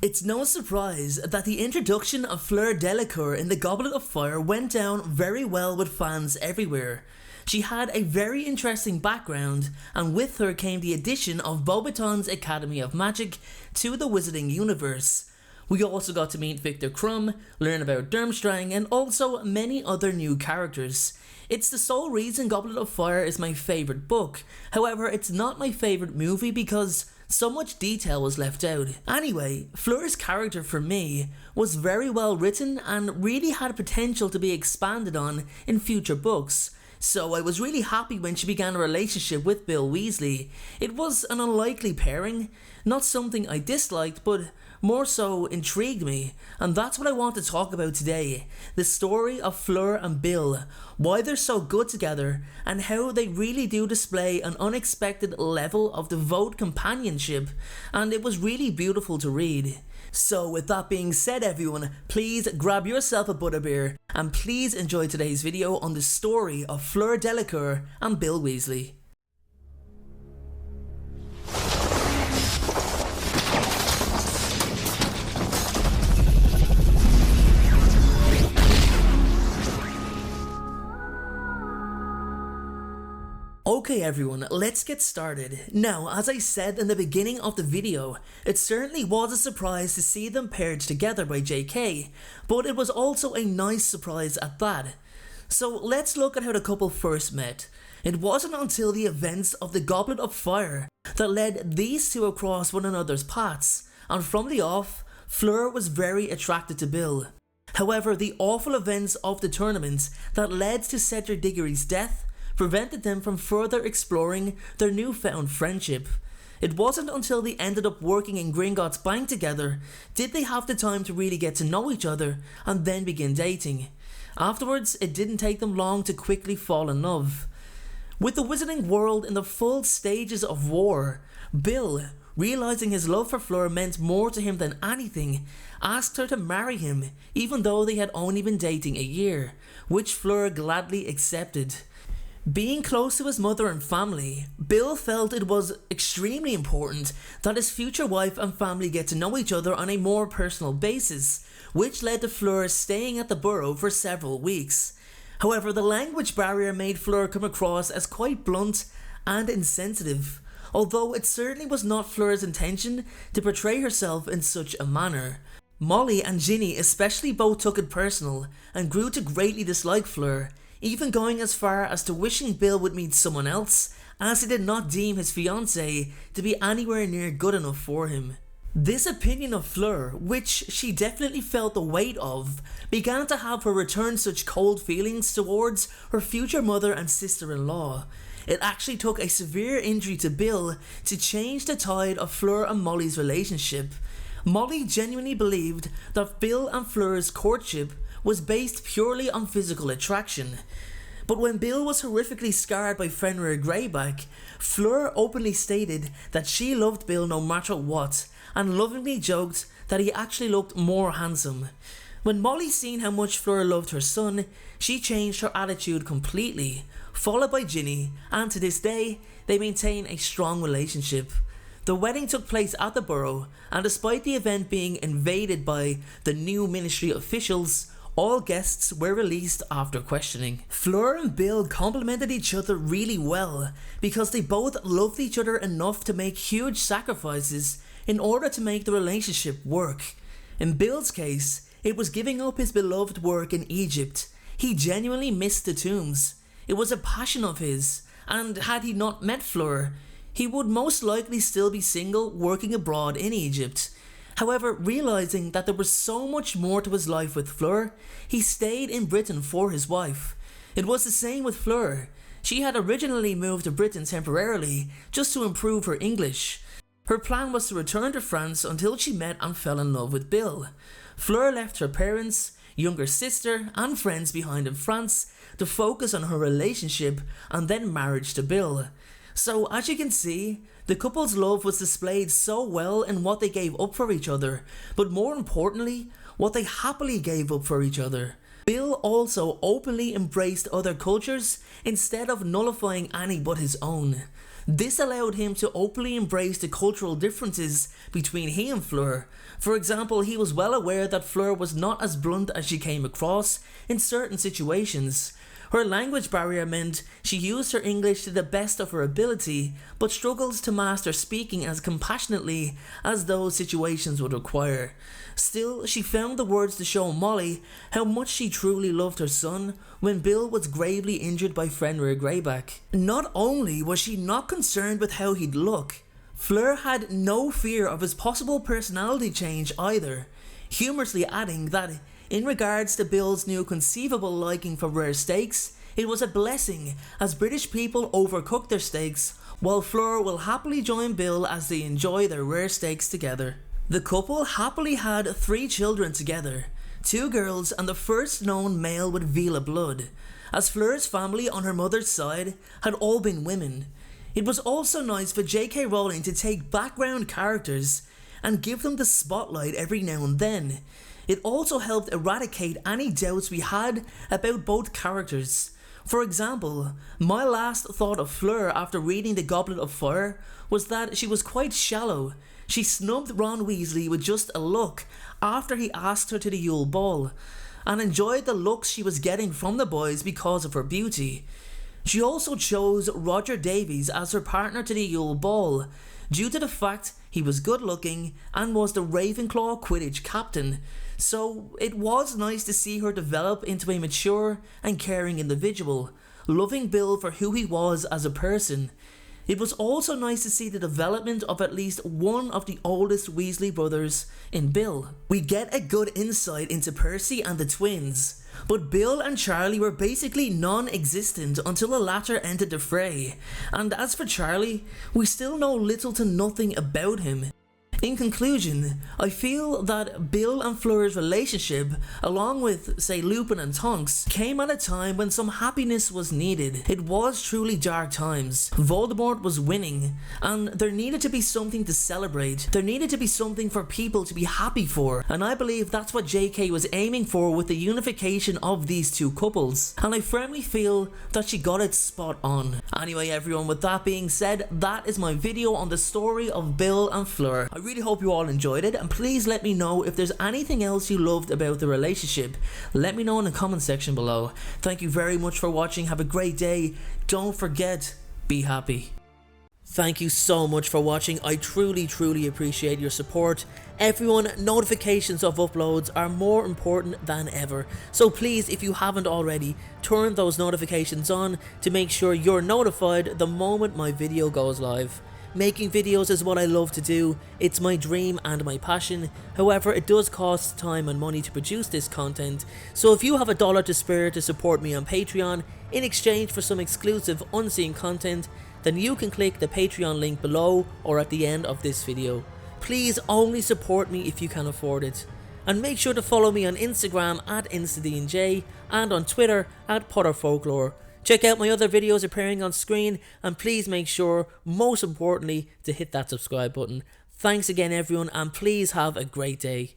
It's no surprise that the introduction of Fleur Delacour in the Goblet of Fire went down very well with fans everywhere. She had a very interesting background, and with her came the addition of Beauxbatons Academy of Magic to the Wizarding universe. We also got to meet Viktor Krum, learn about Durmstrang, and also many other new characters. It's the sole reason Goblet of Fire is my favourite book. However, it's not my favourite movie because so much detail was left out. Anyway, Fleur's character for me was very well written and really had potential to be expanded on in future books. So I was really happy when she began a relationship with Bill Weasley. It was an unlikely pairing, not something I disliked, but more so intrigued me, and that's what I want to talk about today. The story of Fleur and Bill, why they're so good together, and how they really do display an unexpected level of devout companionship, and it was really beautiful to read. So with that being said everyone, please grab yourself a butterbeer, and please enjoy today's video on the story of Fleur Delacour and Bill Weasley. Okay everyone, let's get started. Now, as I said in the beginning of the video, it certainly was a surprise to see them paired together by JK, but it was also a nice surprise at that. So let's look at how the couple first met. It wasn't until the events of the Goblet of Fire that led these two across one another's paths, and from the off, Fleur was very attracted to Bill. However, the awful events of the tournament that led to Cedric Diggory's death prevented them from further exploring their newfound friendship. It wasn't until they ended up working in Gringotts Bank together did they have the time to really get to know each other and then begin dating. Afterwards, it didn't take them long to quickly fall in love. With the wizarding world in the full stages of war, Bill, realizing his love for Fleur meant more to him than anything, asked her to marry him even though they had only been dating a year, which Fleur gladly accepted. Being close to his mother and family, Bill felt it was extremely important that his future wife and family get to know each other on a more personal basis, which led to Fleur staying at the Burrow for several weeks. However, the language barrier made Fleur come across as quite blunt and insensitive, although it certainly was not Fleur's intention to portray herself in such a manner. Molly and Ginny especially both took it personal and grew to greatly dislike Fleur, even going as far as to wishing Bill would meet someone else, as he did not deem his fiancée to be anywhere near good enough for him. This opinion of Fleur, which she definitely felt the weight of, began to have her return such cold feelings towards her future mother and sister-in-law. It actually took a severe injury to Bill to change the tide of Fleur and Molly's relationship. Molly genuinely believed that Bill and Fleur's courtship was based purely on physical attraction. But when Bill was horrifically scarred by Fenrir Greyback, Fleur openly stated that she loved Bill no matter what, and lovingly joked that he actually looked more handsome. When Molly seen how much Fleur loved her son, she changed her attitude completely, followed by Ginny, and to this day, they maintain a strong relationship. The wedding took place at the Burrow, and despite the event being invaded by the new ministry officials, all guests were released after questioning. Fleur and Bill complemented each other really well because they both loved each other enough to make huge sacrifices in order to make the relationship work. In Bill's case, it was giving up his beloved work in Egypt. He genuinely missed the tombs. It was a passion of his, and had he not met Fleur, he would most likely still be single working abroad in Egypt. However, realizing that there was so much more to his life with Fleur, he stayed in Britain for his wife. It was the same with Fleur. She had originally moved to Britain temporarily just to improve her English. Her plan was to return to France until she met and fell in love with Bill. Fleur left her parents, younger sister and friends behind in France to focus on her relationship and then marriage to Bill. So as you can see, the couple's love was displayed so well in what they gave up for each other, but more importantly, what they happily gave up for each other. Bill also openly embraced other cultures instead of nullifying any but his own. This allowed him to openly embrace the cultural differences between he and Fleur. For example, he was well aware that Fleur was not as blunt as she came across in certain situations. Her language barrier meant she used her English to the best of her ability, but struggles to master speaking as compassionately as those situations would require. Still, she found the words to show Molly how much she truly loved her son when Bill was gravely injured by Fenrir Greyback. Not only was she not concerned with how he'd look, Fleur had no fear of his possible personality change either, humorously adding that in regards to Bill's new conceivable liking for rare steaks, it was a blessing as British people overcook their steaks, while Fleur will happily join Bill as they enjoy their rare steaks together. The couple happily had 3 children together, 2 girls and the first known male with Vela blood, as Fleur's family on her mother's side had all been women. It was also nice for J.K. Rowling to take background characters and give them the spotlight every now and then. It also helped eradicate any doubts we had about both characters. For example, my last thought of Fleur after reading The Goblet of Fire was that she was quite shallow. She snubbed Ron Weasley with just a look after he asked her to the Yule Ball, and enjoyed the looks she was getting from the boys because of her beauty. She also chose Roger Davies as her partner to the Yule Ball, due to the fact he was good looking and was the Ravenclaw Quidditch captain. So it was nice to see her develop into a mature and caring individual, loving Bill for who he was as a person. It was also nice to see the development of at least one of the oldest Weasley brothers in Bill. We get a good insight into Percy and the twins, but Bill and Charlie were basically non-existent until the latter entered the fray, and as for Charlie, we still know little to nothing about him. In conclusion, I feel that Bill and Fleur's relationship, along with, say, Lupin and Tonks, came at a time when some happiness was needed. It was truly dark times. Voldemort was winning, and there needed to be something to celebrate. There needed to be something for people to be happy for, and I believe that's what JK was aiming for with the unification of these two couples, and I firmly feel that she got it spot on. Anyway everyone, with that being said, that is my video on the story of Bill and Fleur. I really hope you all enjoyed it, and please let me know if there's anything else you loved about the relationship. Let me know in the comment section below. Thank you very much for watching. Have a great day. Don't forget, be happy. Thank you so much for watching. I truly appreciate your support. Everyone, notifications of uploads are more important than ever. So please, if you haven't already, turn those notifications on to make sure you're notified the moment my video goes live. Making videos is what I love to do. It's my dream and my passion. However, it does cost time and money to produce this content. So if you have $1 to spare to support me on Patreon in exchange for some exclusive unseen content, then you can click the Patreon link below or at the end of this video. Please only support me if you can afford it. And make sure to follow me on Instagram at InstaDNJ and on Twitter at PotterFolklore. Check out my other videos appearing on screen, and please make sure, most importantly, to hit that subscribe button. Thanks again everyone, and please have a great day.